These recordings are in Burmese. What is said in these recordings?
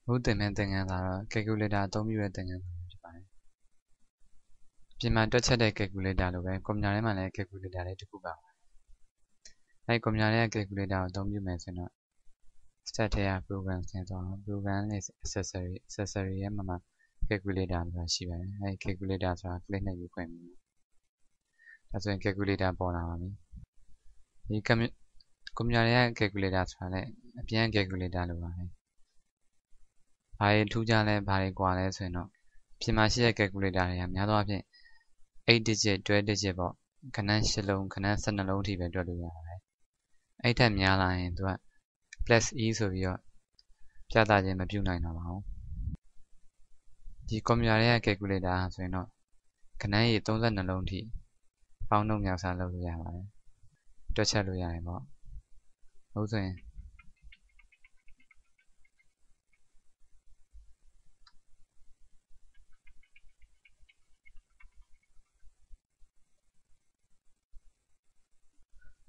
ဟုတ်တယ်မဲ့သင်ခန်းစာတော့ calculator အသုံးပြုတဲ့သင်ခန်းစာဖြစ်ပါတယ်။ပြင်မှာတွက်ချက်တဲ့ calculator လိုပဲကွန်ပျူတာထဲမှာလည်း calculator လေးတစ်ခုပါပါတယ်။အဲဒီကွန်ပျူတာထဲက calculator ကိုအသုံးပြုမယ်ဆိုတော့ start ထဲက program ဆင်းသွားအောင် program နဲ့ accessory ရဲ့မှာ calculator ဆိုတာရှိပါတယ်။အဲဒီ calculator ဆိုတာ click နဲ့ယူခွင့်ပြုဒါဆိုရင် calculator ပေါ်လာပါပြီ။ဒီကွန်ပျူတာထဲက calculator ဆိုတာလည်းအပြင် calculator လိုပါပဲ။ဘာတွေထူးခြားလဲဘာတွေကွာလဲဆိုရင်တော့ပြင်မှာရှိတဲ့ calculator တွေကများသောအားဖြင့်8 digit 12 digit ပေါ့ခဏ8လုံးခဏ12လုံးအထိပဲတွက်လို့ရပါတယ်အဲ့ထက်များလာရင်သူက plus e ဆိုပြီးတော့ပြသခြင်းမပြုနိုင်တော့ပါဘူးဒီကွန်ပျူတာရဲ့ calculator ဆိုရင်တော့ခဏရေ32လုံးအထိပေါင်းနှုတ်မြောက်စားလုပ်လို့ရပါတယ်တွက်ချက်လို့ရတယ်ပေါ့ဟုတ်ဆိုရင်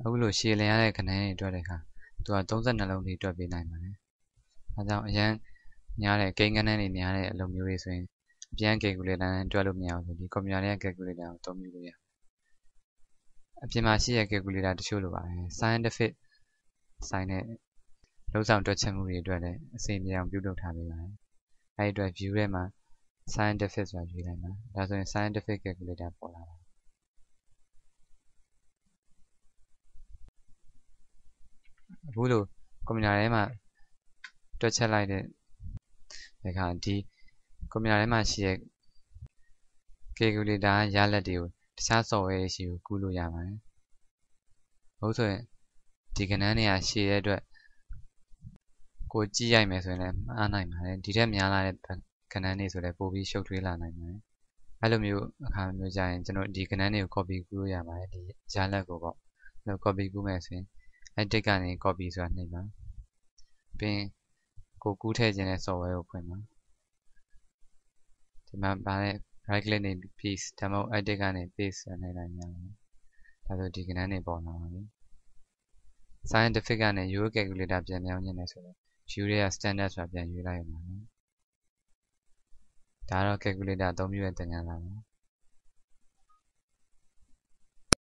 အခုလိုရှည်လည်ရတဲ့ခဏရေတွက်တဲ့အခါသူက32လုံးထိတွက်ပေးနိုင်ပါတယ်။ဒါကြောင့်အရန်များတဲ့ကိန်းဂဏန်းတွေများတဲ့အလုပ်မျိုးတွေဆိုရင်အပြန် calculator နဲ့တွက်လို့မရဘူးဆိုဒီကွန်ပျူတာရဲ့ calculator ကိုအသုံးပြုလို့ရတယ်။အပြင်မှာရှိတဲ့ calculator တချို့လိုပါတယ်။ scientific ဆိုင်တဲ့လုံးဆောင်တွက်ချက်မှုတွေအတွက်လည်းအစီအမြောင်ပြုလုပ်ထားပေးပါတယ်။အဲဒီအတွက် view ထဲမှာ scientific ဆိုတာရွေးလိုက်ပါ။ဒါဆိုရင် scientific calculator ပေါ်လာပါအခုလိုကွန်ပျူတာထဲမှာတွက်ချက်လိုက်တဲ့အခါဒီကွန်ပျူတာထဲမှာရှိတဲ့ calculator ရလဒ်တွေကိုတခြား software တွေရှိကိုကူးလို့ရပါတယ်ဟုတ်ဆိုရင်ဒီကဏ္ဍတွေကရှည်တဲ့အတွက်ကိုကြည့်ရိုက်မယ်ဆိုရင်လည်းမှားနိုင်ပါတယ်ဒီထက်များလာတဲ့ကဏ္ဍတွေဆိုလည်းပိုပြီးရှုပ်ထွေးလာနိုင်ပါတယ်အဲ့လိုမျိုးအခါမျိုးကြရင်ကျွန်တော်ဒီကဏ္ဍတွေကို copy ကူးလို့ရပါတယ်ဒီရလဒ်ကိုပေါ့အဲ့လို copy ကူးမယ်ဆိုရင်အဲ့တစ်ကနေ copy ဆိုတာနှိပ်ပါပြီးရင်ကိုကူးထည့်ခြင်းတဲ့ software ကိုဖွင့်ပါဒီမှာပါတဲ့ right click နဲ့ paste ဒါမှမဟုတ် edit ကနေ paste ဆိုတာနှိပ်လိုက်ရတယ်ဒါဆိုဒီကဏ္ဍတွေပေါ်လာပါပြီ scientific ကနေ Euro calculator ပြန်ပြောင်းခြင်းနဲ့ဆိုတော့ view တွေက standard ဆိုတာပြန်ရွေးလိုက်ရမှာဒါတော့ calculator အသုံးပြုတဲ့သင်ခန်းစာပါ